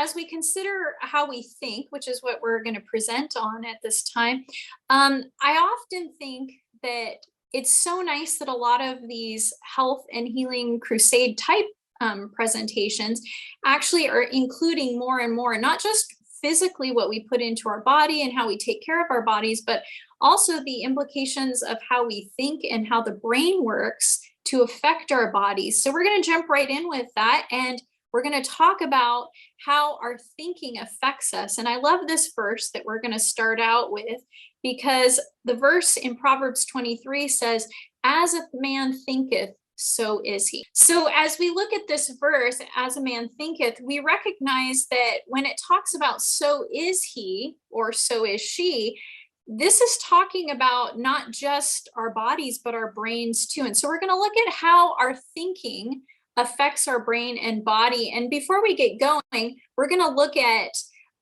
as we consider how we think, which is what we're going to present on at this time, I often think that it's so nice that a lot of these health and healing crusade type presentations actually are including more and more, not just physically what we put into our body and how we take care of our bodies, but also the implications of how we think and how the brain works to affect our bodies. So we're going to jump right in with that, and we're going to talk about how our thinking affects us. And I love this verse that we're going to start out with, because the verse in Proverbs 23 says, "As a man thinketh, so is he." So as we look at this verse, "as a man thinketh," we recognize that when it talks about "so is he" or "so is she," this is talking about not just our bodies, but our brains too. And so we're going to look at how our thinking affects our brain and body. And before we get going, we're going to look at,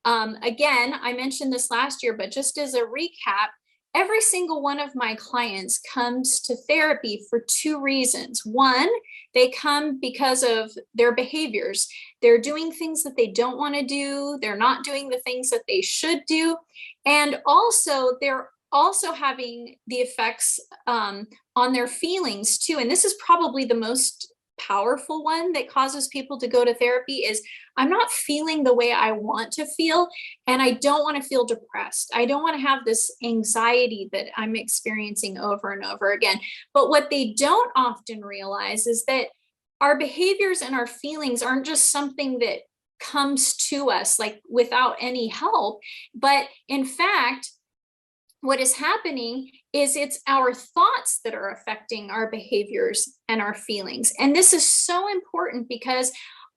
again, I mentioned this last year, but just as a recap, every single one of my clients comes to therapy for two reasons. One, they come because of their behaviors. They're doing things that they don't want to do. They're not doing the things that they should do. And also, they're also having the effects on their feelings too. And this is probably the most powerful one that causes people to go to therapy is, I'm not feeling the way I want to feel, and I don't want to feel depressed. I don't want to have this anxiety that I'm experiencing over and over again. But what they don't often realize is that our behaviors and our feelings aren't just something that comes to us like without any help, but in fact, what is happening is it's our thoughts that are affecting our behaviors and our feelings. And this is so important because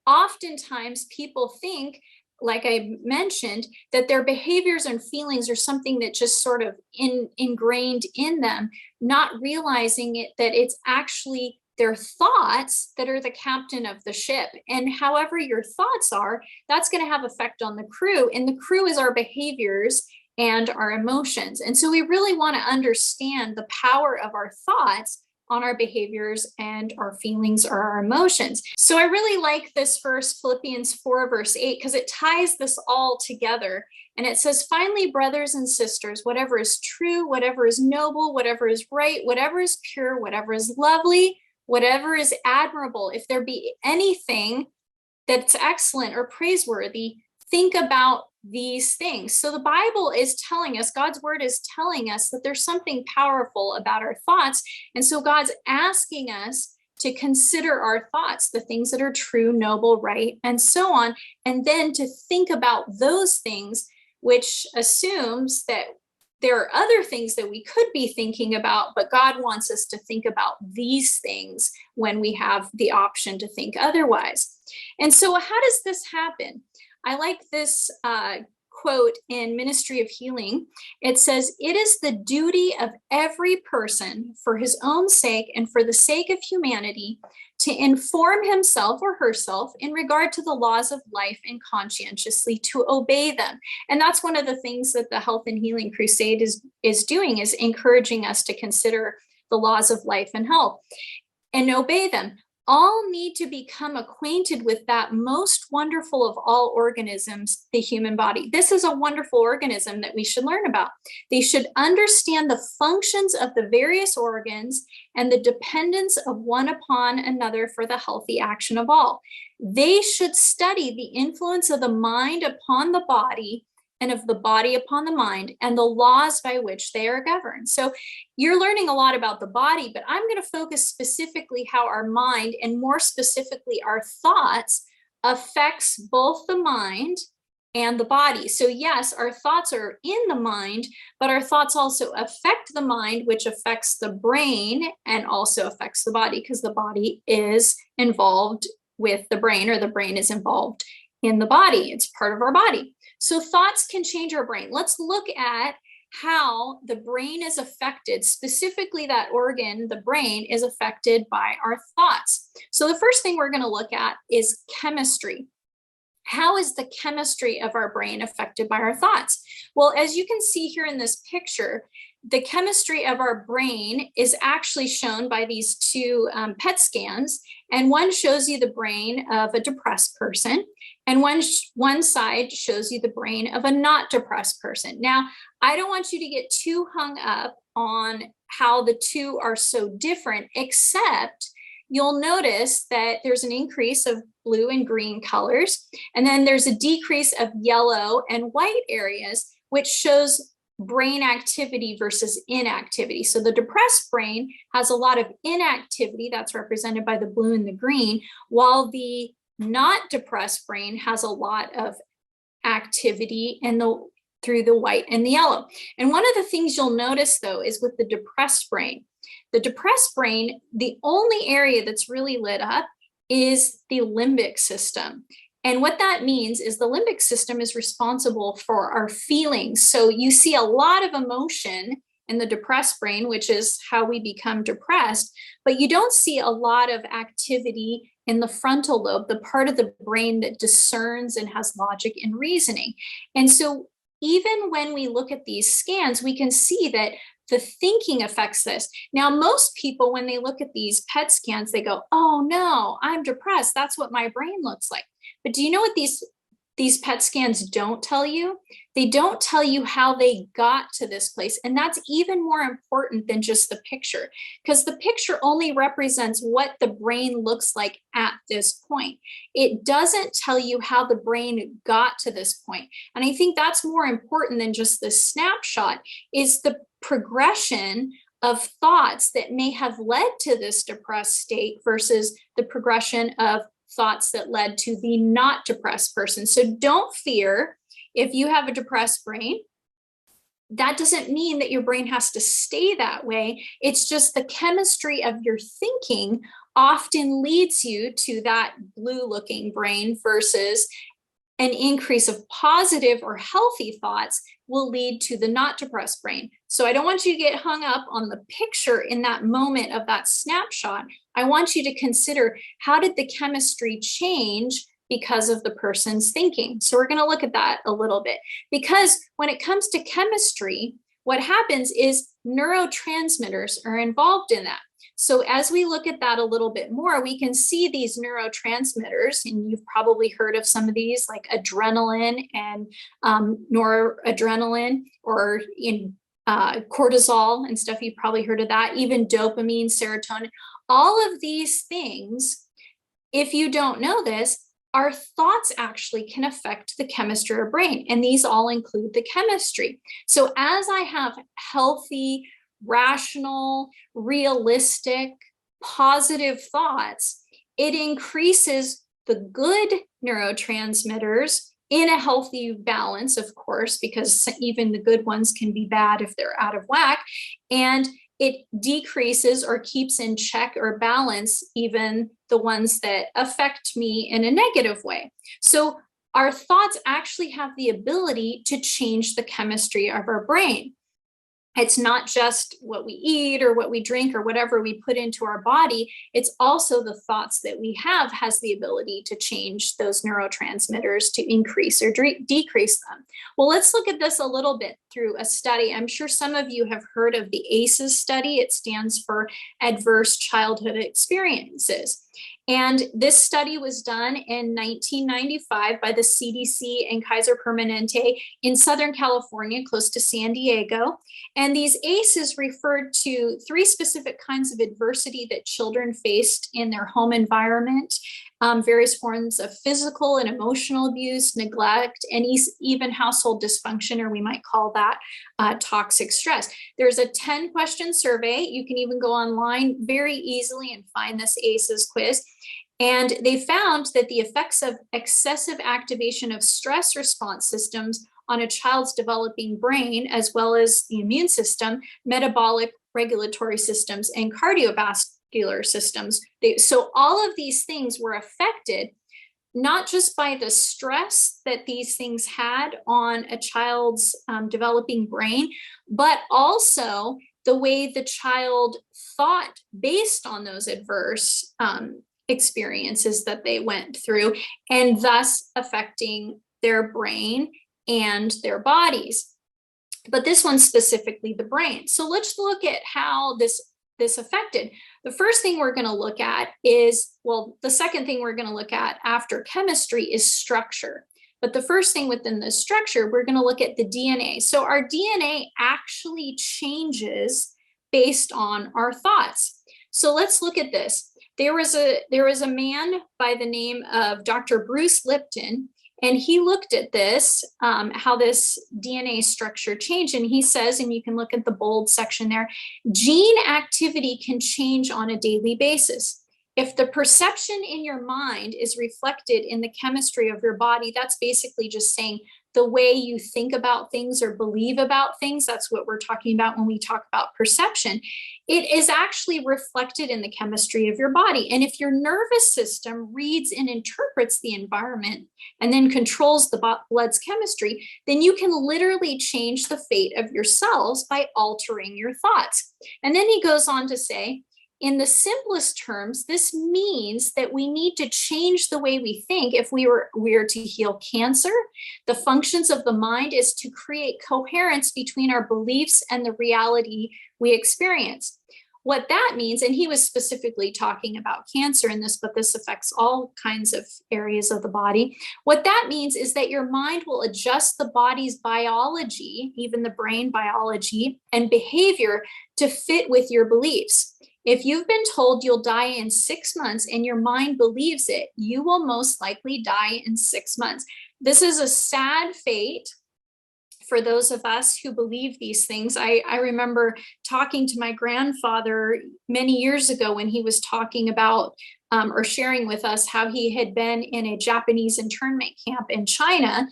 oftentimes people think, like I mentioned, that their behaviors and feelings are something that just sort of ingrained in them, not realizing it, that it's actually their thoughts that are the captain of the ship. And however your thoughts are, that's going to have effect on the crew. And the crew is our behaviors and our emotions. And so we really want to understand the power of our thoughts on our behaviors and our feelings or our emotions. So I really like this verse, Philippians 4, verse 8, because it ties this all together. And it says, "Finally, brothers and sisters, whatever is true, whatever is noble, whatever is right, whatever is pure, whatever is lovely, whatever is admirable, if there be anything that's excellent or praiseworthy, think about these things." So the Bible is telling us, God's word is telling us that there's something powerful about our thoughts. And so God's asking us to consider our thoughts, the things that are true, noble, right, and so on. And then to think about those things, which assumes that there are other things that we could be thinking about, but God wants us to think about these things when we have the option to think otherwise. And so how does this happen? I like this quote in Ministry of Healing. It says, "It is the duty of every person for his own sake and for the sake of humanity to inform himself or herself in regard to the laws of life and conscientiously to obey them." And that's one of the things that the Health and Healing Crusade is doing, is encouraging us to consider the laws of life and health and obey them. All need to become acquainted with that most wonderful of all organisms, the human body. This is a wonderful organism that we should learn about. They should understand the functions of the various organs and the dependence of one upon another for the healthy action of all. They should study the influence of the mind upon the body and of the body upon the mind, and the laws by which they are governed. So you're learning a lot about the body, but I'm going to focus specifically how our mind, and more specifically our thoughts, affects both the mind and the body. So yes, our thoughts are in the mind, but our thoughts also affect the mind, which affects the brain and also affects the body, because the body is involved with the brain, or the brain is involved in the body. It's part of our body. So thoughts can change our brain. Let's look at how the brain is affected, specifically that organ, the brain, is affected by our thoughts. So the first thing we're going to look at is chemistry. How is the chemistry of our brain affected by our thoughts? Well, as you can see here in this picture, the chemistry of our brain is actually shown by these two PET scans. And one shows you the brain of a depressed person, and one side shows you the brain of a not depressed person. Now, I don't want you to get too hung up on how the two are so different, except you'll notice that there's an increase of blue and green colors, and then there's a decrease of yellow and white areas, which shows brain activity versus inactivity. So the depressed brain has a lot of inactivity, that's represented by the blue and the green, while the not depressed brain has a lot of activity through the white and the yellow. And one of the things you'll notice, though, is with the depressed brain, the only area that's really lit up is the limbic system. And what that means is the limbic system is responsible for our feelings. So you see a lot of emotion in the depressed brain, which is how we become depressed, but you don't see a lot of activity in the frontal lobe, the part of the brain that discerns and has logic and reasoning. And so even when we look at these scans, we can see that the thinking affects this. Now, most people, when they look at these PET scans, they go, oh no, I'm depressed. That's what my brain looks like. But do you know what these PET scans don't tell you? They don't tell you how they got to this place. And that's even more important than just the picture, because the picture only represents what the brain looks like at this point. It doesn't tell you how the brain got to this point. And I think that's more important than just the snapshot, is the progression of thoughts that may have led to this depressed state versus the progression of thoughts that led to the not depressed person. So don't fear if you have a depressed brain. That doesn't mean that your brain has to stay that way. It's just the chemistry of your thinking often leads you to that blue looking brain, versus an increase of positive or healthy thoughts will lead to the not depressed brain. So I don't want you to get hung up on the picture in that moment of that snapshot. I want you to consider, how did the chemistry change because of the person's thinking? So we're going to look at that a little bit, because when it comes to chemistry, what happens is neurotransmitters are involved in that. So as we look at that a little bit more, we can see these neurotransmitters, and you've probably heard of some of these, like adrenaline and noradrenaline, or in cortisol and stuff. You've probably heard of that, even dopamine, serotonin. All of these things, if you don't know this, our thoughts actually can affect the chemistry of our brain, and these all include the chemistry. So as I have healthy, rational, realistic, positive thoughts, it increases the good neurotransmitters in a healthy balance, of course, because even the good ones can be bad if they're out of whack. And it decreases or keeps in check or balance even the ones that affect me in a negative way. So our thoughts actually have the ability to change the chemistry of our brain. It's not just what we eat or what we drink or whatever we put into our body. It's also the thoughts that we have has the ability to change those neurotransmitters to increase or decrease them. Well, let's look at this a little bit through a study. I'm sure some of you have heard of the ACEs study. It stands for Adverse Childhood Experiences. And this study was done in 1995 by the CDC and Kaiser Permanente in Southern California, close to San Diego. And these ACEs referred to 3 specific kinds of adversity that children faced in their home environment, various forms of physical and emotional abuse, neglect, and even household dysfunction, or we might call that toxic stress. There's a 10-question survey. You can even go online very easily and find this ACEs quiz. And they found that the effects of excessive activation of stress response systems on a child's developing brain, as well as the immune system, metabolic regulatory systems, and cardiovascular systems. So all of these things were affected, not just by the stress that these things had on a child's developing brain, but also the way the child thought based on those adverse experiences that they went through, and thus affecting their brain and their bodies. but this one's specifically the brain. So let's look at how this affected. The first thing we're going to look at is, well, the second thing we're going to look at after chemistry is structure. But the first thing within the structure, we're going to look at the DNA. So our DNA actually changes based on our thoughts. So let's look at this. There was a man by the name of Dr. Bruce Lipton, and he looked at this, how this DNA structure changed. And he says, and you can look at the bold section there, gene activity can change on a daily basis. If the perception in your mind is reflected in the chemistry of your body, that's basically just saying the way you think about things or believe about things. That's what we're talking about when we talk about perception. It is actually reflected in the chemistry of your body. And if your nervous system reads and interprets the environment and then controls the blood's chemistry, then you can literally change the fate of your cells by altering your thoughts. And then he goes on to say, in the simplest terms, this means that we need to change the way we think if we are to heal cancer. The functions of the mind is to create coherence between our beliefs and the reality we experience. What that means, and he was specifically talking about cancer in this, but this affects all kinds of areas of the body. What that means is that your mind will adjust the body's biology, even the brain biology, and behavior to fit with your beliefs. If you've been told you'll die in 6 months and your mind believes it, you will most likely die in 6 months. This is a sad fate for those of us who believe these things. I remember talking to my grandfather many years ago when he was talking about or sharing with us how he had been in a Japanese internment camp in China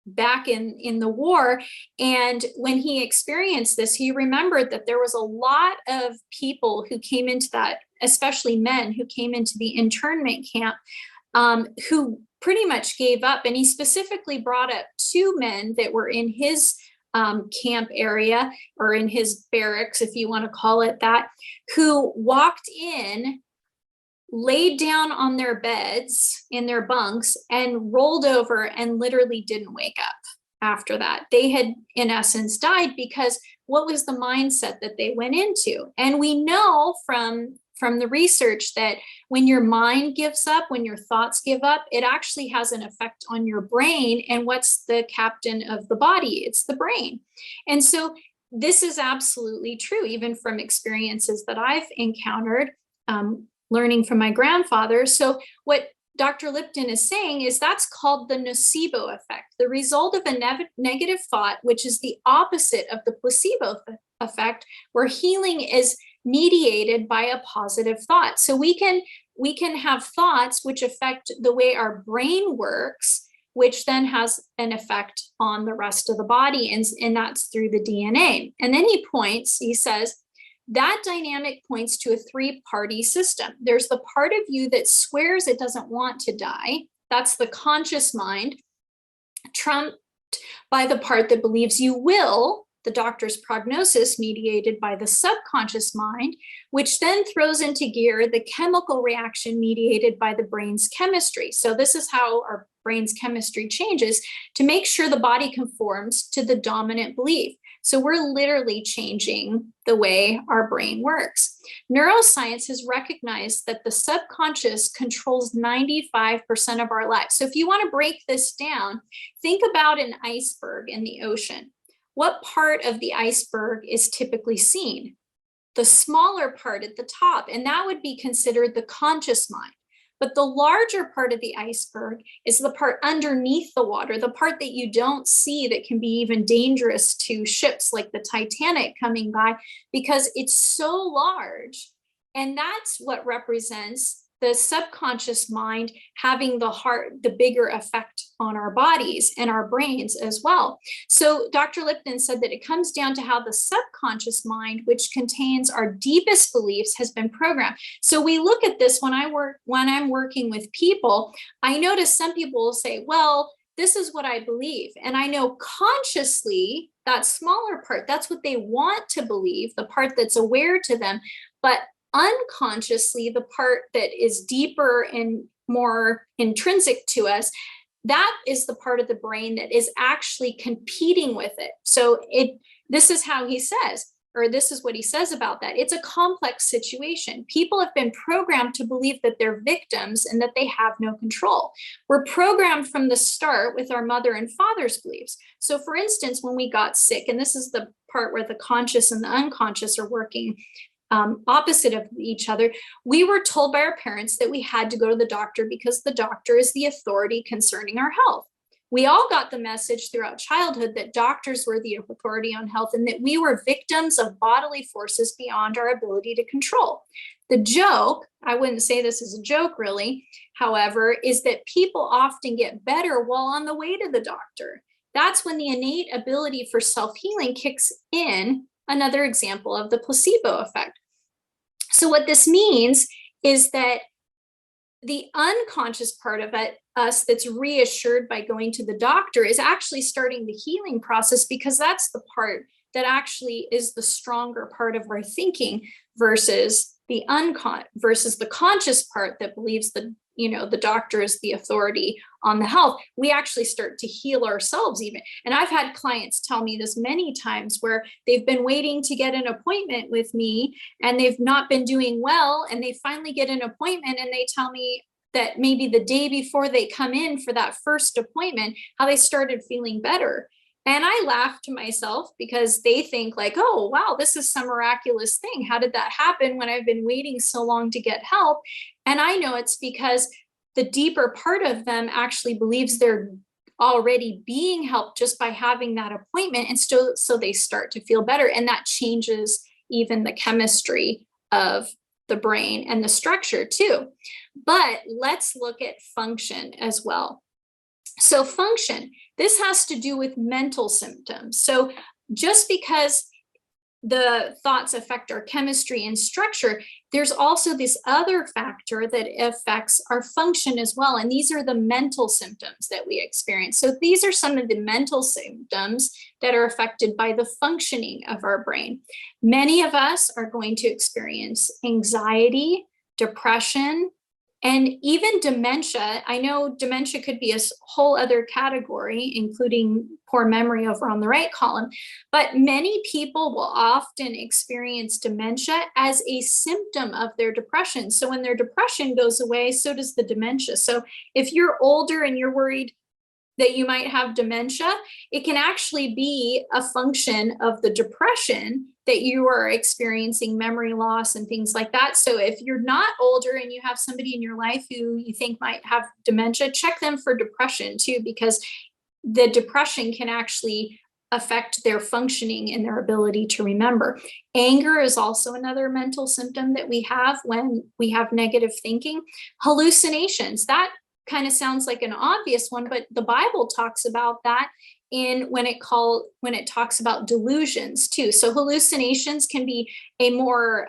back in the war. And when he experienced this, he remembered that there was a lot of people who came into that, especially men who came into the internment camp, who pretty much gave up. And he specifically brought up 2 men that were in his camp area, or in his barracks, if you want to call it that, who walked in, laid down on their beds in their bunks, and rolled over and literally didn't wake up after that. They had, in essence, died because what was the mindset that they went into? And we know from the research that when your mind gives up, when your thoughts give up, it actually has an effect on your brain. And what's the captain of the body? It's the brain. And so this is absolutely true, even from experiences that I've encountered, learning from my grandfather. So what Dr. Lipton is saying is that's called the nocebo effect, the result of a negative thought, which is the opposite of the placebo effect, where healing is mediated by a positive thought. So we can have thoughts which affect the way our brain works, which then has an effect on the rest of the body, and that's through the DNA. And then he says, that dynamic points to a 3-party system. There's the part of you that swears it doesn't want to die. That's the conscious mind, trumped by the part that believes you will, the doctor's prognosis, mediated by the subconscious mind, which then throws into gear the chemical reaction mediated by the brain's chemistry. So this is how our brain's chemistry changes to make sure the body conforms to the dominant belief. So we're literally changing the way our brain works. Neuroscience has recognized that the subconscious controls 95% of our lives. So if you want to break this down, think about an iceberg in the ocean. What part of the iceberg is typically seen? The smaller part at the top, and that would be considered the conscious mind. But the larger part of the iceberg is the part underneath the water, the part that you don't see, that can be even dangerous to ships like the Titanic coming by, because it's so large. And that's what represents the subconscious mind having the bigger effect on our bodies and our brains as well. So Dr. Lipton said that it comes down to how the subconscious mind, which contains our deepest beliefs, has been programmed. So we look at this when I'm working with people. I notice some people will say, well, this is what I believe. And I know consciously that smaller part, that's what they want to believe, the part that's aware to them. But unconsciously, the part that is deeper and more intrinsic to us, that is the part of the brain that is actually competing with it. So this is how he says, or this is what he says about that. It's a complex situation. People have been programmed to believe that they're victims and that they have no control. We're programmed from the start with our mother and father's beliefs. So for instance, when we got sick, and this is the part where the conscious and the unconscious are working opposite of each other, we were told by our parents that we had to go to the doctor because the doctor is the authority concerning our health. We all got the message throughout childhood that doctors were the authority on health and that we were victims of bodily forces beyond our ability to control. The joke, I wouldn't say this is a joke really, however, is that people often get better while on the way to the doctor. That's when the innate ability for self-healing kicks in, another example of the placebo effect. So what this means is that the unconscious part of us that's reassured by going to the doctor is actually starting the healing process, because that's the part that actually is the stronger part of our thinking versus the conscious part that believes that, the doctor is the authority on the health. We actually start to heal ourselves even. And I've had clients tell me this many times where they've been waiting to get an appointment with me and they've not been doing well. And they finally get an appointment and they tell me that maybe the day before they come in for that first appointment, how they started feeling better. And I laugh to myself because they think like, oh, wow, this is some miraculous thing. How did that happen when I've been waiting so long to get help? And I know it's because the deeper part of them actually believes they're already being helped just by having that appointment. And so they start to feel better. And that changes even the chemistry of the brain and the structure too. But let's look at function as well. So function, this has to do with mental symptoms. So just because the thoughts affect our chemistry and structure, there's also this other factor that affects our function as well. And these are the mental symptoms that we experience. So these are some of the mental symptoms that are affected by the functioning of our brain. Many of us are going to experience anxiety, depression, and even dementia. I know dementia could be a whole other category, including poor memory over on the right column, but many people will often experience dementia as a symptom of their depression. So when their depression goes away, so does the dementia. So if you're older and you're worried that you might have dementia, it can actually be a function of the depression that you are experiencing memory loss and things like that. So if you're not older and you have somebody in your life who you think might have dementia, check them for depression too, because the depression can actually affect their functioning and their ability to remember. Anger is also another mental symptom that we have when we have negative thinking. Hallucinations, that kind of sounds like an obvious one, but the Bible talks about that when it talks about delusions too. So hallucinations can be a more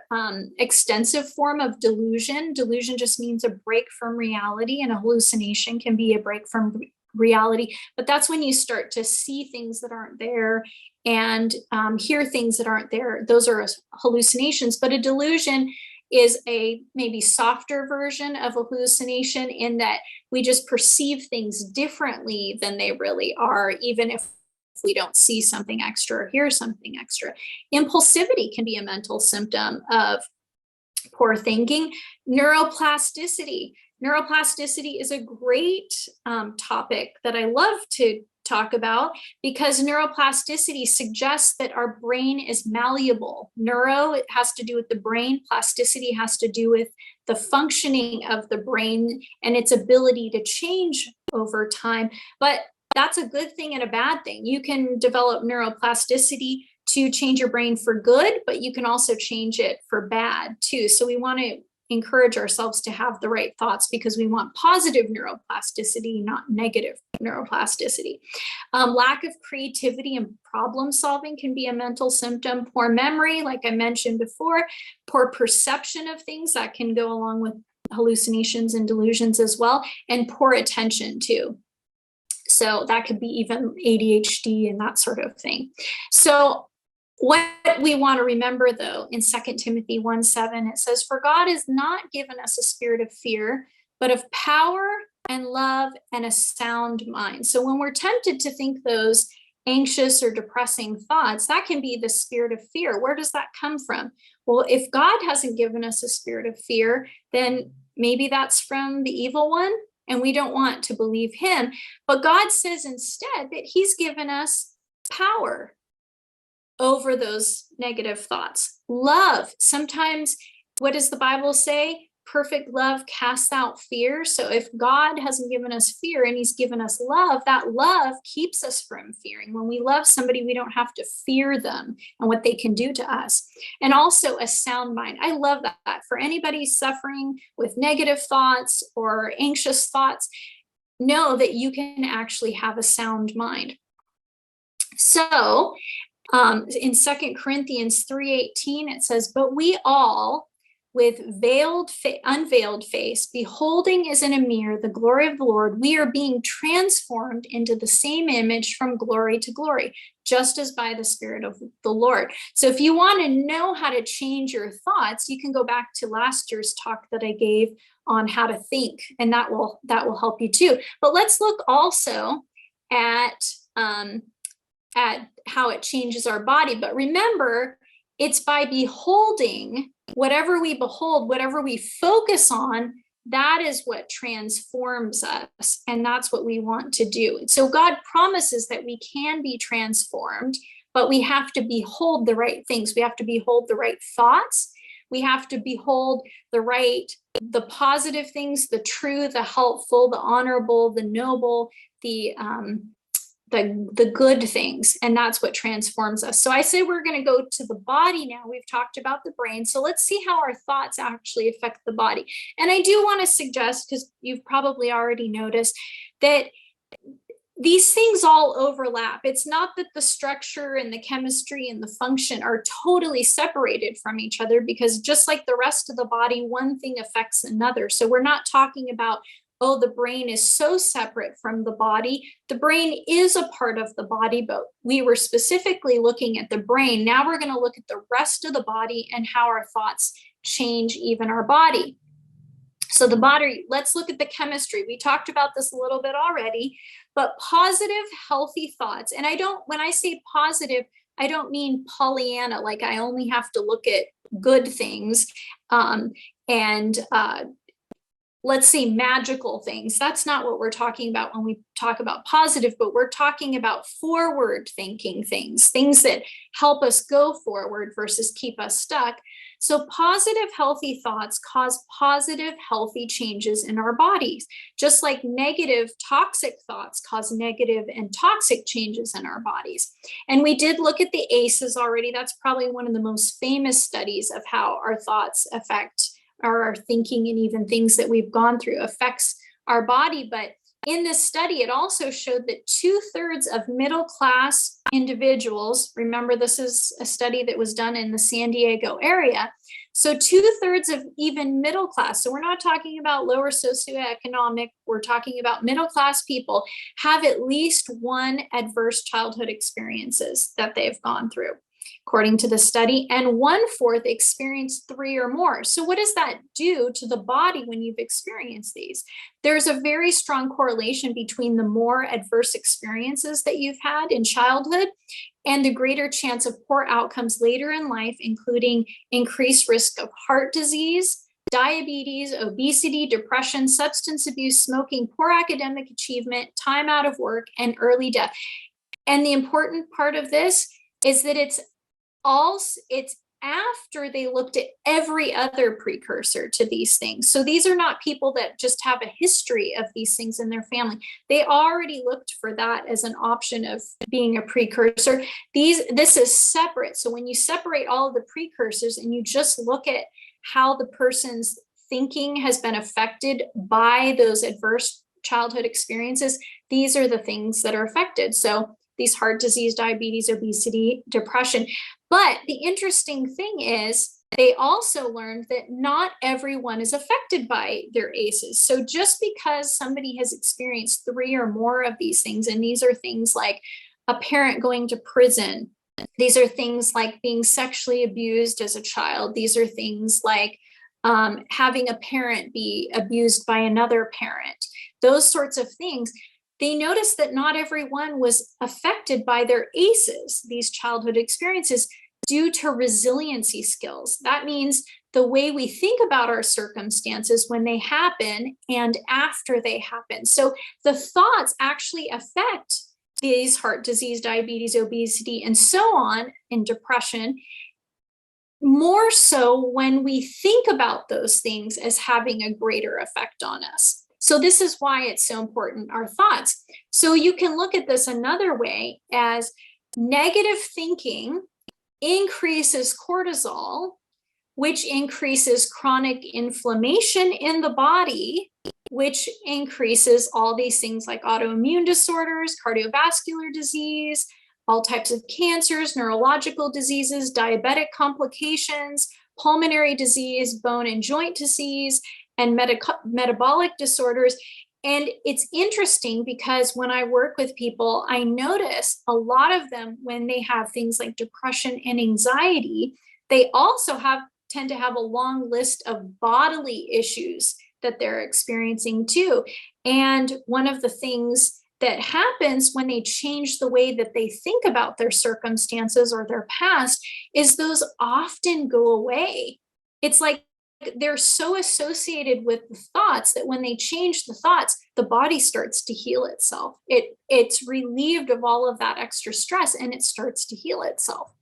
extensive form of delusion. Delusion just means a break from reality, and a hallucination can be a break from reality. But that's when you start to see things that aren't there and hear things that aren't there. Those are hallucinations. But a delusion is a maybe softer version of a hallucination, in that we just perceive things differently than they really are, even if we don't see something extra or hear something extra. Impulsivity can be a mental symptom of poor thinking. Neuroplasticity. Neuroplasticity is a great topic that I love to talk about, because neuroplasticity suggests that our brain is malleable. Neuro, it has to do with the brain. Plasticity has to do with the functioning of the brain and its ability to change over time. But that's a good thing and a bad thing. You can develop neuroplasticity to change your brain for good, but you can also change it for bad too. So we want to encourage ourselves to have the right thoughts, because we want positive neuroplasticity, not negative neuroplasticity. Lack of creativity and problem solving can be a mental symptom. Poor memory, like I mentioned before, poor perception of things, that can go along with hallucinations and delusions as well, and poor attention too. So that could be even ADHD and that sort of thing. So what we want to remember, though, in 2 Timothy 1:7, it says, "For God has not given us a spirit of fear, but of power and love and a sound mind. So when we're tempted to think those anxious or depressing thoughts, that can be the spirit of fear. Where does that come from? Well, if God hasn't given us a spirit of fear, then maybe that's from the evil one, and we don't want to believe him. But God says instead that he's given us power over those negative thoughts. Love. Sometimes, what does the Bible say? Perfect love casts out fear. So if God hasn't given us fear and he's given us love, that love keeps us from fearing. When we love somebody, we don't have to fear them and what they can do to us. And also a sound mind. I love that. For anybody suffering with negative thoughts or anxious thoughts, know that you can actually have a sound mind. So in 2 Corinthians 3:18, it says, but we all, with unveiled face, beholding as in a mirror the glory of the Lord, we are being transformed into the same image from glory to glory, just as by the Spirit of the Lord. So if you want to know how to change your thoughts, you can go back to last year's talk that I gave on how to think, and that will help you too. But let's look also at how it changes our body. But remember, it's by beholding whatever we behold, whatever we focus on, that is what transforms us. And that's what we want to do. So God promises that we can be transformed, but we have to behold the right things. We have to behold the right thoughts. We have to behold the positive things, the true, the helpful, the honorable, the noble, the good things, and that's what transforms us. So I say we're going to go to the body now. We've talked about the brain, so let's see how our thoughts actually affect the body. And I do want to suggest, because you've probably already noticed, that these things all overlap. It's not that the structure and the chemistry and the function are totally separated from each other, because just like the rest of the body, one thing affects another. So we're not talking about, oh, the brain is so separate from the body. The brain is a part of the body, but we were specifically looking at the brain. Now we're going to look at the rest of the body and how our thoughts change even our body. So the body, let's look at the chemistry. We talked about this a little bit already, but positive, healthy thoughts. And when I say positive, I don't mean Pollyanna, like I only have to look at good things let's say magical things. That's not what we're talking about when we talk about positive, but we're talking about forward thinking things that help us go forward versus keep us stuck. So positive, healthy thoughts cause positive, healthy changes in our bodies, just like negative, toxic thoughts cause negative and toxic changes in our bodies. And we did look at the ACEs already. That's probably one of the most famous studies of how our thoughts affect our thinking, and even things that we've gone through affects our body. But in this study, it also showed that 2/3 of middle class individuals, remember, this is a study that was done in the San Diego area. So 2/3 of even middle class, so we're not talking about lower socioeconomic, we're talking about middle class people, have at least one adverse childhood experiences that they've gone through, according to the study, and 1/4 experience 3 or more. So what does that do to the body when you've experienced these? There's a very strong correlation between the more adverse experiences that you've had in childhood and the greater chance of poor outcomes later in life, including increased risk of heart disease, diabetes, obesity, depression, substance abuse, smoking, poor academic achievement, time out of work, and early death. And the important part of this is that it's after they looked at every other precursor to these things. So these are not people that just have a history of these things in their family. They already looked for that as an option of being a precursor. This is separate. So when you separate all of the precursors and you just look at how the person's thinking has been affected by those adverse childhood experiences, these are the things that are affected. So these heart disease, diabetes, obesity, depression. But the interesting thing is they also learned that not everyone is affected by their ACEs. So just because somebody has experienced 3 or more of these things, and these are things like a parent going to prison, these are things like being sexually abused as a child, these are things like having a parent be abused by another parent, those sorts of things, they noticed that not everyone was affected by their ACEs, these childhood experiences, due to resiliency skills. That means the way we think about our circumstances when they happen and after they happen. So the thoughts actually affect these heart disease, diabetes, obesity, and so on, and depression, more so when we think about those things as having a greater effect on us. So this is why it's so important, our thoughts. So you can look at this another way as negative thinking increases cortisol, which increases chronic inflammation in the body, which increases all these things like autoimmune disorders, cardiovascular disease, all types of cancers, neurological diseases, diabetic complications, pulmonary disease, bone and joint disease, and metabolic disorders. And it's interesting because when I work with people, I notice a lot of them, when they have things like depression and anxiety, they also tend to have a long list of bodily issues that they're experiencing too. And one of the things that happens when they change the way that they think about their circumstances or their past is those often go away. It's like they're so associated with the thoughts that when they change the thoughts, the body starts to heal itself. It's relieved of all of that extra stress and it starts to heal itself.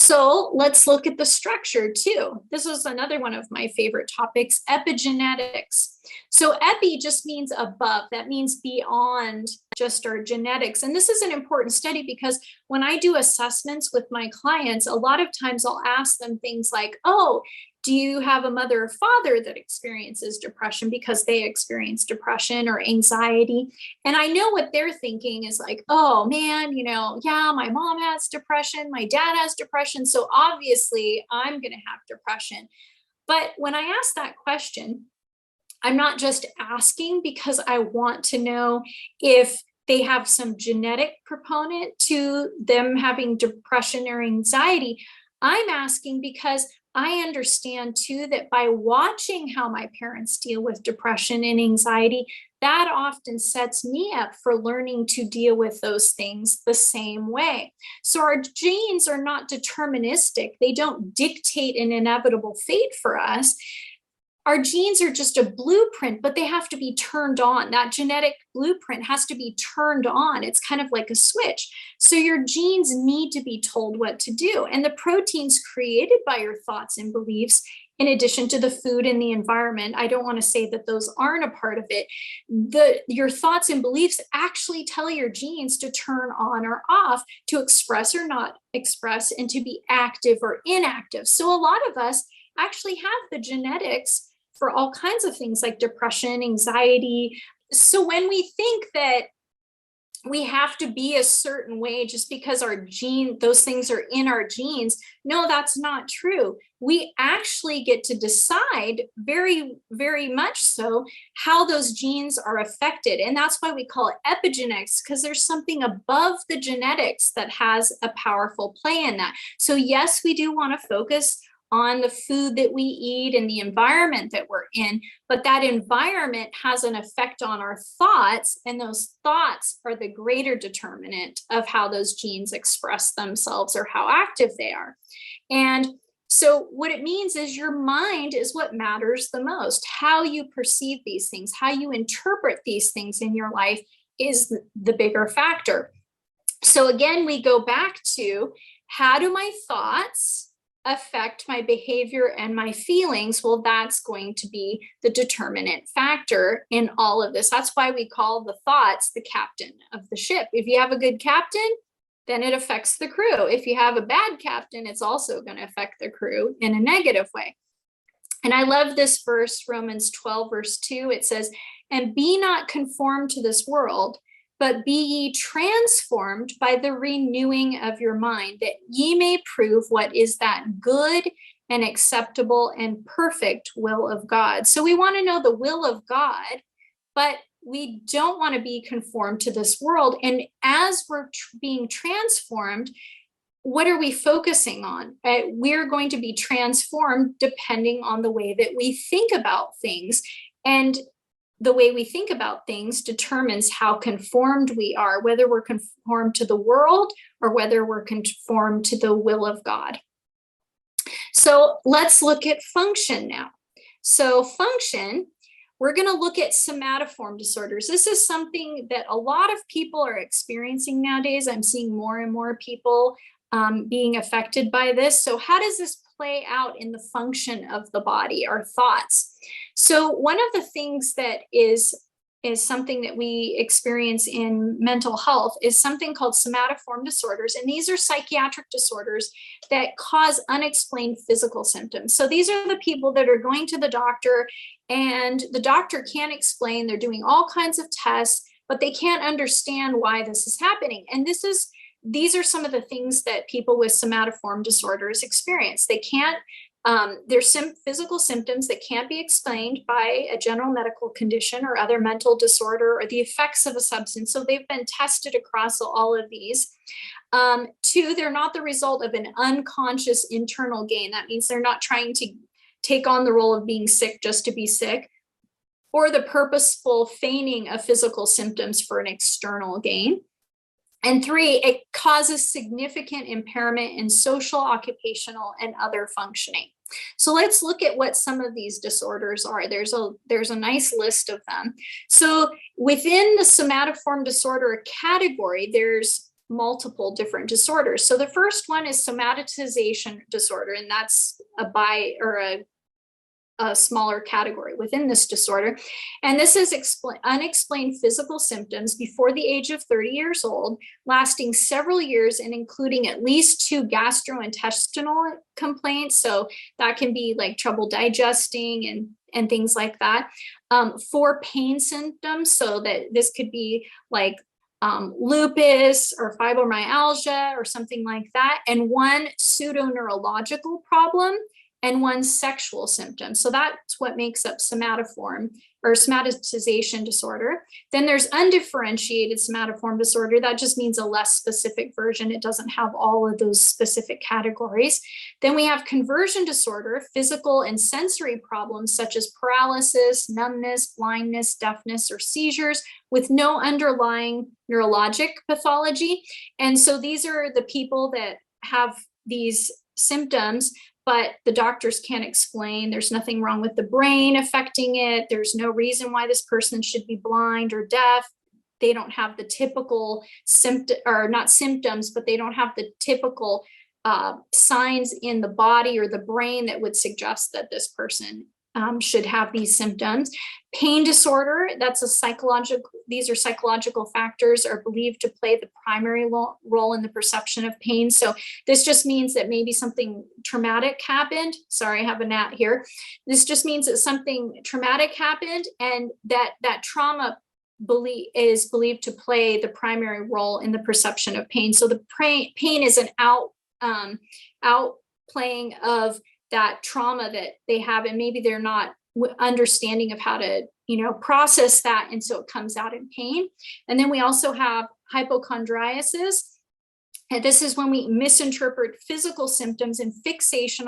So let's look at the structure too. This is another one of my favorite topics, epigenetics. So epi just means above. That means beyond just our genetics. And this is an important study because when I do assessments with my clients, a lot of times I'll ask them things like, oh, do you have a mother or father that experiences depression because they experience depression or anxiety? And I know what they're thinking is like, oh man, yeah, my mom has depression, my dad has depression, so obviously I'm going to have depression. But when I ask that question, I'm not just asking because I want to know if they have some genetic proponent to them having depression or anxiety. I'm asking because I understand too that by watching how my parents deal with depression and anxiety, that often sets me up for learning to deal with those things the same way. So our genes are not deterministic. They don't dictate an inevitable fate for us. Our genes are just a blueprint, but they have to be turned on. That genetic blueprint has to be turned on. It's kind of like a switch. So your genes need to be told what to do. And the proteins created by your thoughts and beliefs, in addition to the food and the environment, I don't want to say that those aren't a part of it. Your thoughts and beliefs actually tell your genes to turn on or off, to express or not express, and to be active or inactive. So a lot of us actually have the genetics for all kinds of things like depression, anxiety. So when we think that we have to be a certain way just because those things are in our genes, no, that's not true. We actually get to decide very, very much so how those genes are affected. And that's why we call it epigenetics, because there's something above the genetics that has a powerful play in that. So yes, we do want to focus on the food that we eat and the environment that we're in, but that environment has an effect on our thoughts, and those thoughts are the greater determinant of how those genes express themselves or how active they are. And so what it means is your mind is what matters the most. How you perceive these things, how you interpret these things in your life is the bigger factor. So again, we go back to, how do my thoughts affect my behavior and my feelings? Well, that's going to be the determinant factor in all of this. That's why we call the thoughts the captain of the ship. If you have a good captain, then it affects the crew. If you have a bad captain, it's also going to affect the crew in a negative way. And I love this verse, Romans 12, verse 2. It says, "And be not conformed to this world, but be ye transformed by the renewing of your mind, that ye may prove what is that good and acceptable and perfect will of God." So we want to know the will of God, but we don't want to be conformed to this world. And as we're being transformed, what are we focusing on? We're going to be transformed depending on the way that we think about things. And the way we think about things determines how conformed we are, whether we're conformed to the world or whether we're conformed to the will of God. So let's look at function now. So function, we're going to look at somatoform disorders. This is something that a lot of people are experiencing nowadays. I'm seeing more and more people being affected by this. So how does this play out in the function of the body, our thoughts? So one of the things that is something that we experience in mental health is something called somatoform disorders. And these are psychiatric disorders that cause unexplained physical symptoms. So these are the people that are going to the doctor and the doctor can't explain. They're doing all kinds of tests, but they can't understand why this is happening. And these are some of the things that people with somatoform disorders experience. They can't, there's some physical symptoms that can't be explained by a general medical condition or other mental disorder or the effects of a substance. So they've been tested across all of these. Two, they're not the result of an unconscious internal gain. That means they're not trying to take on the role of being sick just to be sick, or the purposeful feigning of physical symptoms for an external gain. And three, it causes significant impairment in social, occupational, and other functioning. So let's look at what some of these disorders are. There's a nice list of them. So within the somatoform disorder category, there's multiple different disorders. So the first one is somatization disorder, and that's a smaller category within this disorder. And this is unexplained physical symptoms before the age of 30 years old, lasting several years and including at least 2 gastrointestinal complaints. So that can be like trouble digesting and things like that. 4 pain symptoms. So that this could be like lupus or fibromyalgia or something like that. And 1 pseudoneurological problem and 1 sexual symptom. So that's what makes up somatoform or somatization disorder. Then there's undifferentiated somatoform disorder. That just means a less specific version. It doesn't have all of those specific categories. Then we have conversion disorder, physical and sensory problems such as paralysis, numbness, blindness, deafness, or seizures with no underlying neurologic pathology. And so these are the people that have these symptoms, but the doctors can't explain. There's nothing wrong with the brain affecting it. There's no reason why this person should be blind or deaf. They don't have the typical not symptoms, but they don't have the typical signs in the body or the brain that would suggest that this person should have these symptoms. Pain disorder, these are psychological factors are believed to play the primary role in the perception of pain. So this just means that maybe something traumatic happened. Sorry, I have a gnat here. This just means that something traumatic happened and that trauma is believed to play the primary role in the perception of pain. So the pain is an outplaying of that trauma that they have, and maybe they're not understanding of how to process that, and so it comes out in pain. And then we also have hypochondriasis, and this is when we misinterpret physical symptoms and fixate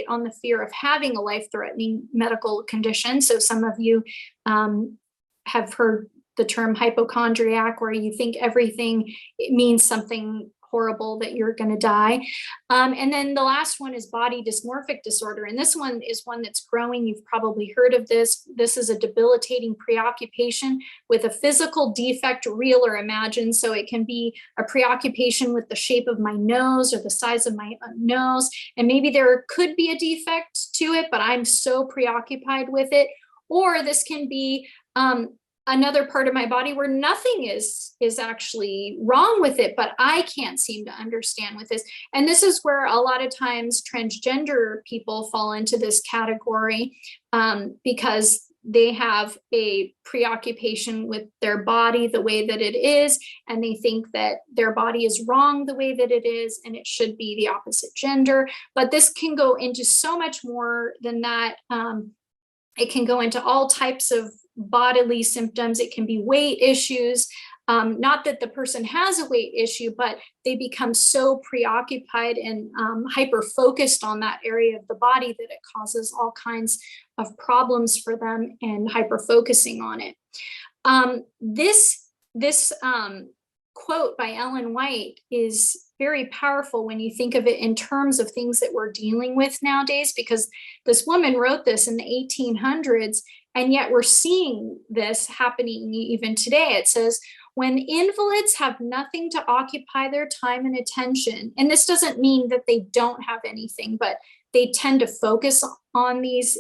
on the fear of having a life-threatening medical condition. So some of you have heard the term hypochondriac, where you think everything means something horrible, that you're going to die. And then the last one is body dysmorphic disorder. And this one is one that's growing. You've probably heard of this. This is a debilitating preoccupation with a physical defect, real or imagined. So it can be a preoccupation with the shape of my nose or the size of my nose. And maybe there could be a defect to it, but I'm so preoccupied with it. Or this can be another part of my body where nothing is actually wrong with it, but I can't seem to understand with this. And this is where a lot of times transgender people fall into this category, because they have a preoccupation with their body the way that it is, and they think that their body is wrong the way that it is, and it should be the opposite gender. But this can go into so much more than that. It can go into all types of bodily symptoms. It can be weight issues. Not that the person has a weight issue, but they become so preoccupied and hyper focused on that area of the body that it causes all kinds of problems for them, and hyper focusing on it. This quote by Ellen White is very powerful when you think of it in terms of things that we're dealing with nowadays, because this woman wrote this in the 1800s, and yet we're seeing this happening even today. It says, when invalids have nothing to occupy their time and attention, and this doesn't mean that they don't have anything, but they tend to focus on these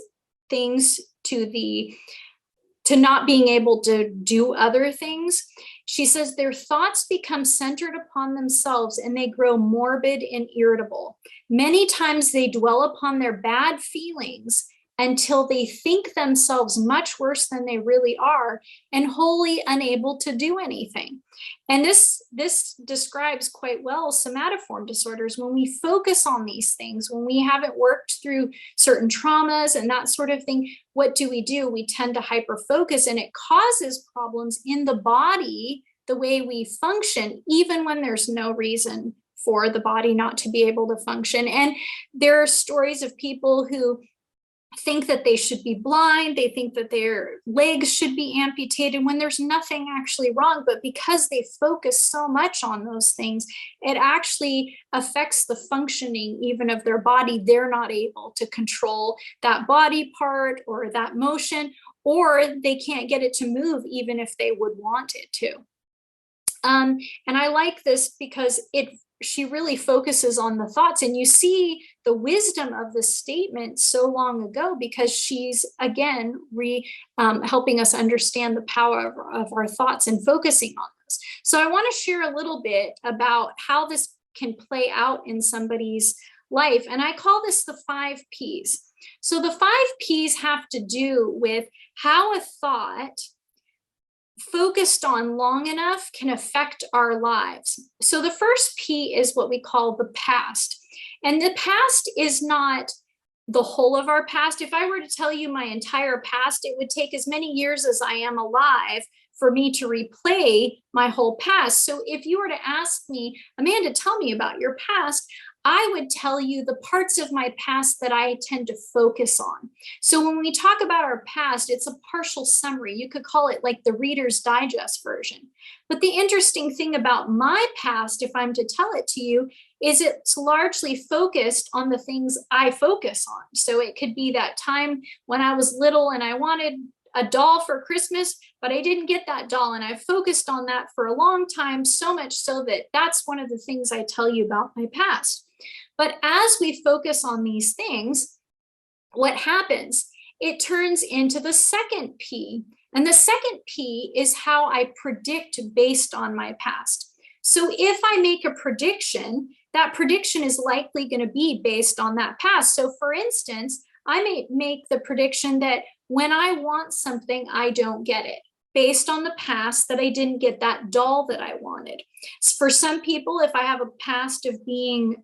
things to not being able to do other things. She says their thoughts become centered upon themselves and they grow morbid and irritable. Many times they dwell upon their bad feelings until they think themselves much worse than they really are and wholly unable to do anything. And this describes quite well somatoform disorders. When we focus on these things, when we haven't worked through certain traumas and that sort of thing, what do? We tend to hyper focus, and it causes problems in the body, the way we function, even when there's no reason for the body not to be able to function. And there are stories of people who think that they should be blind, they think that their legs should be amputated when there's nothing actually wrong, but because they focus so much on those things, it actually affects the functioning even of their body. They're not able to control that body part or that motion, or they can't get it to move even if they would want it to. And I like this because she really focuses on the thoughts, and you see the wisdom of this statement so long ago, because she's again helping us understand the power of our thoughts and focusing on this. So I want to share a little bit about how this can play out in somebody's life, and I call this the 5 Ps. So the 5 Ps have to do with how a thought focused on long enough can affect our lives. So the first P is what we call the past. And the past is not the whole of our past. If I were to tell you my entire past, it would take as many years as I am alive for me to replay my whole past. So if you were to ask me, Amanda, tell me about your past, I would tell you the parts of my past that I tend to focus on. So when we talk about our past, it's a partial summary. You could call it like the Reader's Digest version. But the interesting thing about my past, if I'm to tell it to you, is it's largely focused on the things I focus on. So it could be that time when I was little and I wanted a doll for Christmas, but I didn't get that doll. And I focused on that for a long time, so much so that that's one of the things I tell you about my past. But as we focus on these things, what happens? It turns into the second P. And the second P is how I predict based on my past. So if I make a prediction, that prediction is likely going to be based on that past. So for instance, I may make the prediction that when I want something, I don't get it, based on the past that I didn't get that doll that I wanted. For some people, if I have a past of being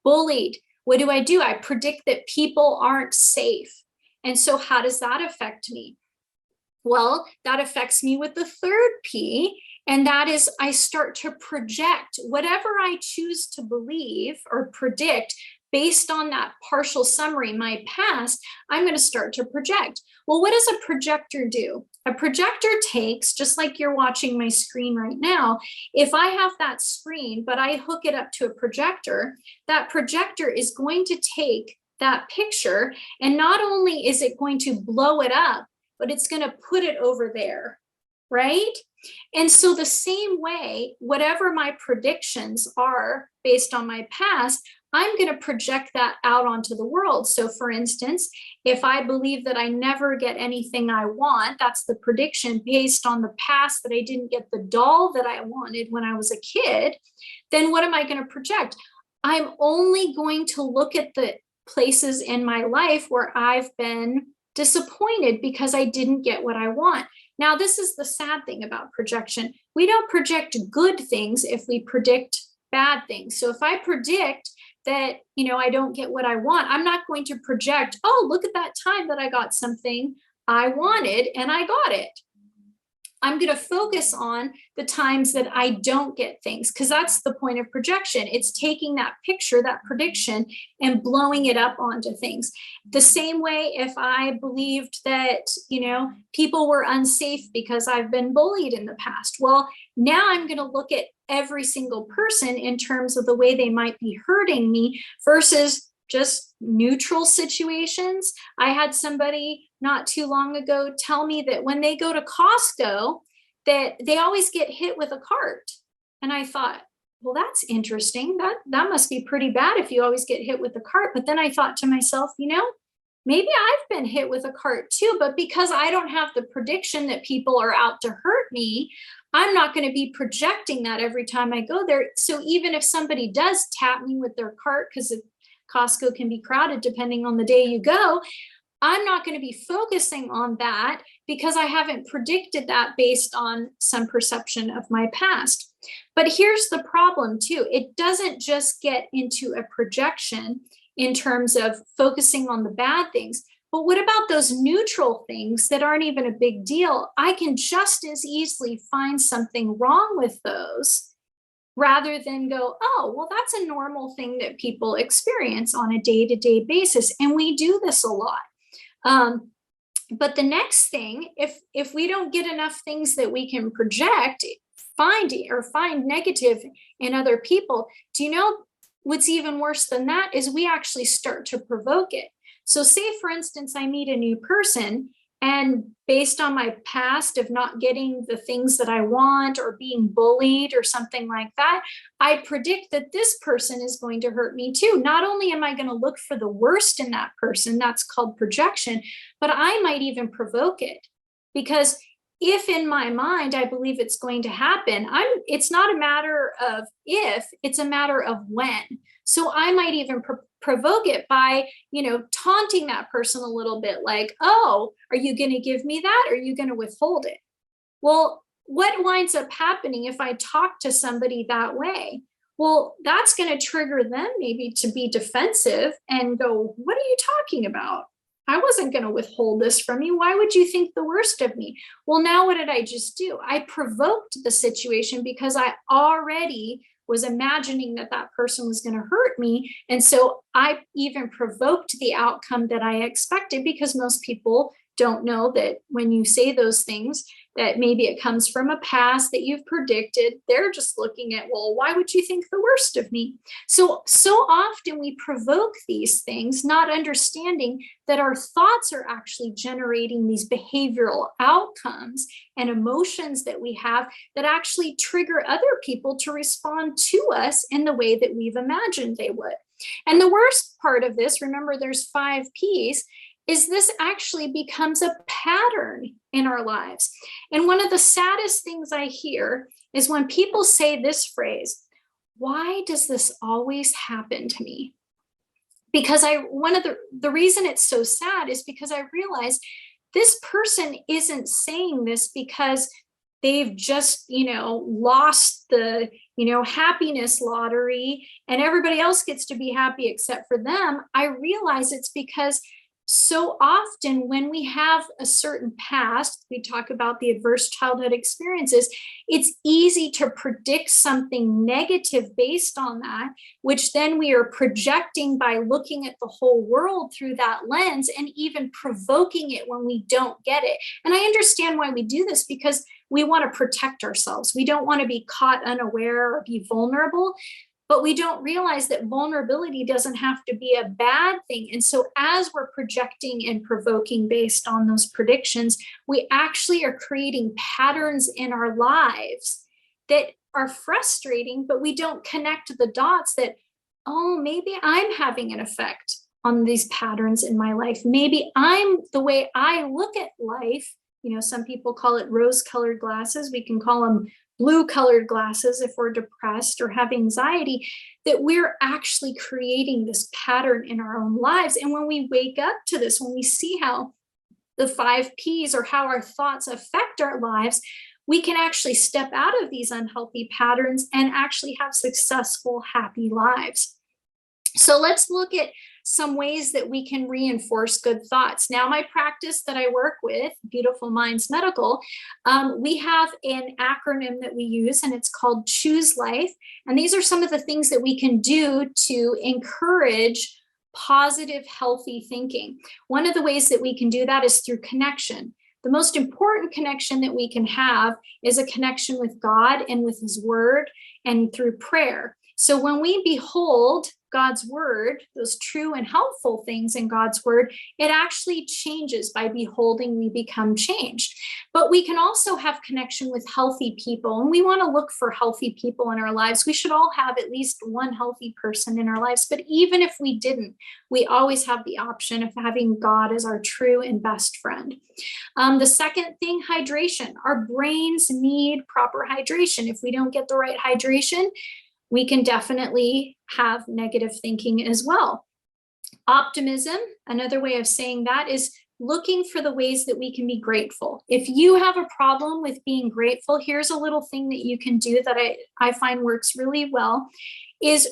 bullied, what do? I predict that people aren't safe. And so how does that affect me? Well, that affects me with the third P, and that is I start to project whatever I choose to believe or predict based on that partial summary, my past. I'm going to start to project. Well, what does a projector do? A projector takes, just like you're watching my screen right now, if I have that screen, but I hook it up to a projector, that projector is going to take that picture, and not only is it going to blow it up, but it's going to put it over there, right? And so the same way, whatever my predictions are based on my past, I'm going to project that out onto the world. So for instance, if I believe that I never get anything I want, that's the prediction based on the past that I didn't get the doll that I wanted when I was a kid, then what am I going to project? I'm only going to look at the places in my life where I've been disappointed because I didn't get what I want. Now, this is the sad thing about projection. We don't project good things if we predict bad things. So if I predict that, I don't get what I want, I'm not going to project, oh, look at that time that I got something I wanted and I got it. I'm going to focus on the times that I don't get things, because that's the point of projection. It's taking that picture, that prediction, and blowing it up onto things. The same way if I believed that, people were unsafe because I've been bullied in the past. Well, now I'm going to look at every single person in terms of the way they might be hurting me versus just neutral situations. I had somebody not too long ago tell me that when they go to Costco, that they always get hit with a cart. And I thought, well, that's interesting. That must be pretty bad if you always get hit with a cart. But then I thought to myself, maybe I've been hit with a cart too, but because I don't have the prediction that people are out to hurt me, I'm not going to be projecting that every time I go there. So even if somebody does tap me with their cart, because Costco can be crowded depending on the day you go, I'm not going to be focusing on that because I haven't predicted that based on some perception of my past. But here's the problem too. It doesn't just get into a projection in terms of focusing on the bad things, but what about those neutral things that aren't even a big deal? I can just as easily find something wrong with those rather than go, oh, well, that's a normal thing that people experience on a day-to-day basis. And we do this a lot. But the next thing, if we don't get enough things that we can project, find negative in other people, do you know what's even worse than that is we actually start to provoke it. So say, for instance, I meet a new person, and based on my past of not getting the things that I want or being bullied or something like that, I predict that this person is going to hurt me too. Not only am I going to look for the worst in that person, that's called projection, but I might even provoke it. Because if in my mind I believe it's going to happen, it's not a matter of if, it's a matter of when. So I might even provoke it by, taunting that person a little bit, like, oh, are you going to give me that? Or are you going to withhold it? Well, what winds up happening if I talk to somebody that way? Well, that's going to trigger them maybe to be defensive and go, what are you talking about? I wasn't going to withhold this from you. Why would you think the worst of me? Well, now what did I just do? I provoked the situation because I already was imagining that that person was going to hurt me. And so I even provoked the outcome that I expected, because most people don't know that when you say those things, that maybe it comes from a past that you've predicted. They're just looking at, well, why would you think the worst of me? So often we provoke these things, not understanding that our thoughts are actually generating these behavioral outcomes and emotions that we have that actually trigger other people to respond to us in the way that we've imagined they would. And the worst part of this, remember, there's 5 Ps, is this actually becomes a pattern in our lives. And one of the saddest things I hear is when people say this phrase, why does this always happen to me? Because one of the reason it's so sad is because I realize this person isn't saying this because they've just, lost the, happiness lottery and everybody else gets to be happy except for them. I realize it's because so often when we have a certain past, we talk about the adverse childhood experiences, it's easy to predict something negative based on that, which then we are projecting by looking at the whole world through that lens and even provoking it when we don't get it. And I understand why we do this, because we want to protect ourselves. We don't want to be caught unaware or be vulnerable. But we don't realize that vulnerability doesn't have to be a bad thing. And so as we're projecting and provoking based on those predictions, we actually are creating patterns in our lives that are frustrating, but we don't connect the dots that, oh, maybe I'm having an effect on these patterns in my life. Maybe the way I look at life, some people call it rose-colored glasses. We can call them blue-colored glasses if we're depressed or have anxiety, that we're actually creating this pattern in our own lives. And when we wake up to this, when we see how the 5 Ps or how our thoughts affect our lives, we can actually step out of these unhealthy patterns and actually have successful, happy lives. So let's look at some ways that we can reinforce good thoughts. Now, my practice that I work with, Beautiful Minds Medical, we have an acronym that we use, and it's called Choose Life. And these are some of the things that we can do to encourage positive, healthy thinking. One of the ways that we can do that is through connection. The most important connection that we can have is a connection with God and with His Word and through prayer. So when we behold God's word, those true and helpful things in God's word, it actually changes. By beholding, we become changed. But we can also have connection with healthy people, and we want to look for healthy people in our lives. We should all have at least one healthy person in our lives. But even if we didn't, we always have the option of having God as our true and best friend. The second thing, hydration. Our brains need proper hydration. If we don't get the right hydration, we can definitely have negative thinking as well. Optimism, another way of saying that, is looking for the ways that we can be grateful. If you have a problem with being grateful, here's a little thing that you can do that I find works really well, is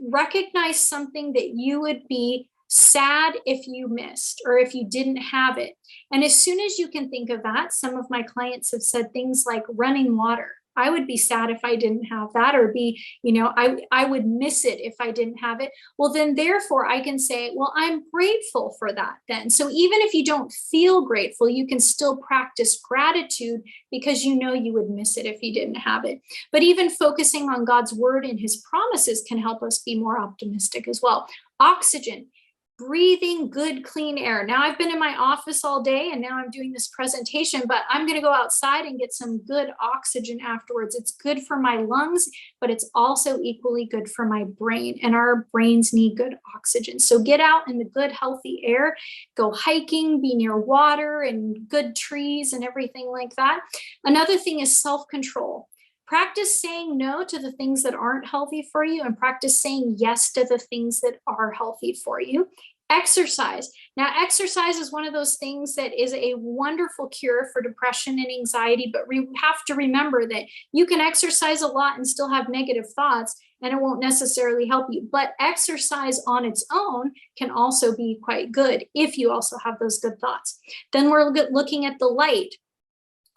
recognize something that you would be sad if you missed or if you didn't have it. And as soon as you can think of that, some of my clients have said things like running water. I would be sad if I didn't have that, or I would miss it if I didn't have it. Well, then therefore I can say, well, I'm grateful for that then. So even if you don't feel grateful, you can still practice gratitude because you know you would miss it if you didn't have it. But even focusing on God's word and His promises can help us be more optimistic as well. Oxygen. Breathing good, clean air. Now I've been in my office all day and now I'm doing this presentation, but I'm going to go outside and get some good oxygen afterwards. It's good for my lungs, but it's also equally good for my brain, and our brains need good oxygen. So get out in the good, healthy air, go hiking, be near water and good trees and everything like that. Another thing is self-control. Practice saying no to the things that aren't healthy for you and practice saying yes to the things that are healthy for you. Exercise. Now, exercise is one of those things that is a wonderful cure for depression and anxiety, but we have to remember that you can exercise a lot and still have negative thoughts, and it won't necessarily help you. But exercise on its own can also be quite good if you also have those good thoughts. Then we're looking at the light.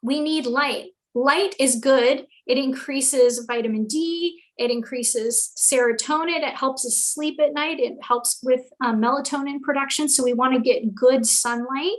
We need light. Light is good. It increases vitamin D. It increases serotonin. It helps us sleep at night. It helps with melatonin production. So we want to get good sunlight.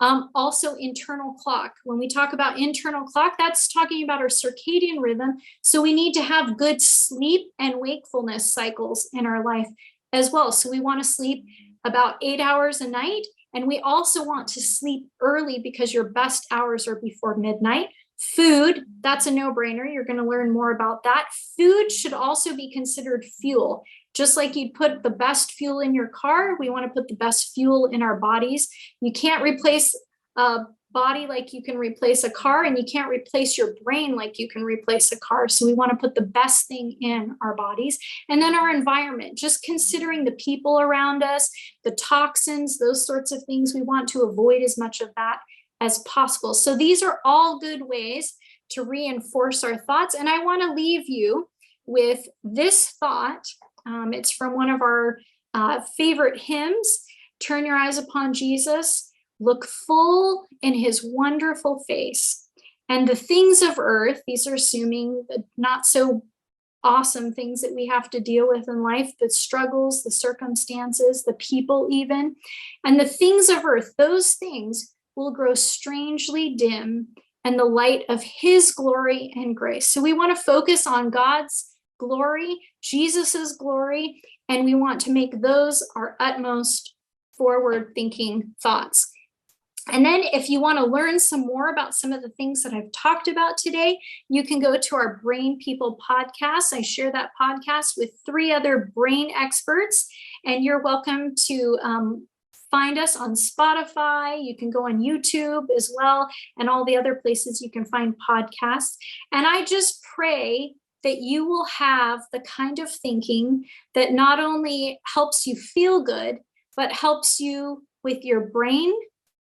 Also, internal clock. When we talk about internal clock, that's talking about our circadian rhythm. So we need to have good sleep and wakefulness cycles in our life as well. So we want to sleep about 8 hours a night. And we also want to sleep early because your best hours are before midnight. Food, that's a no-brainer. You're going to learn more about that. Food should also be considered fuel. Just like you'd put the best fuel in your car, we want to put the best fuel in our bodies. You can't replace a body like you can replace a car, and you can't replace your brain like you can replace a car. So we want to put the best thing in our bodies. And then our environment, just considering the people around us, the toxins, those sorts of things, we want to avoid as much of that as possible. So these are all good ways to reinforce our thoughts. And I want to leave you with this thought. It's from one of our favorite hymns, Turn Your Eyes Upon Jesus, look full in His wonderful face. And the things of earth, these are assuming the not so awesome things that we have to deal with in life, the struggles, the circumstances, the people even, and the things of earth, those things will grow strangely dim and the light of His glory and grace. So we want to focus on God's glory, Jesus's glory, and we want to make those our utmost forward-thinking thoughts. And then if you want to learn some more about some of the things that I've talked about today, you can go to our Brain People podcast. I share that podcast with 3 other brain experts, and you're welcome to find us on Spotify. You can go on YouTube as well, and all the other places you can find podcasts. And I just pray that you will have the kind of thinking that not only helps you feel good, but helps you with your brain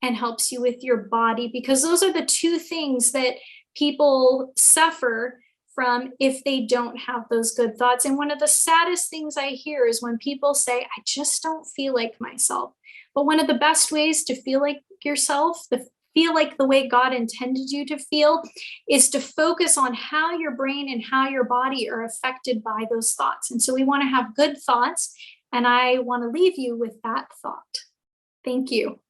and helps you with your body, because those are the 2 things that people suffer from if they don't have those good thoughts. And one of the saddest things I hear is when people say, I just don't feel like myself. But one of the best ways to feel like yourself, to feel like the way God intended you to feel, is to focus on how your brain and how your body are affected by those thoughts. And so we want to have good thoughts. And I want to leave you with that thought. Thank you.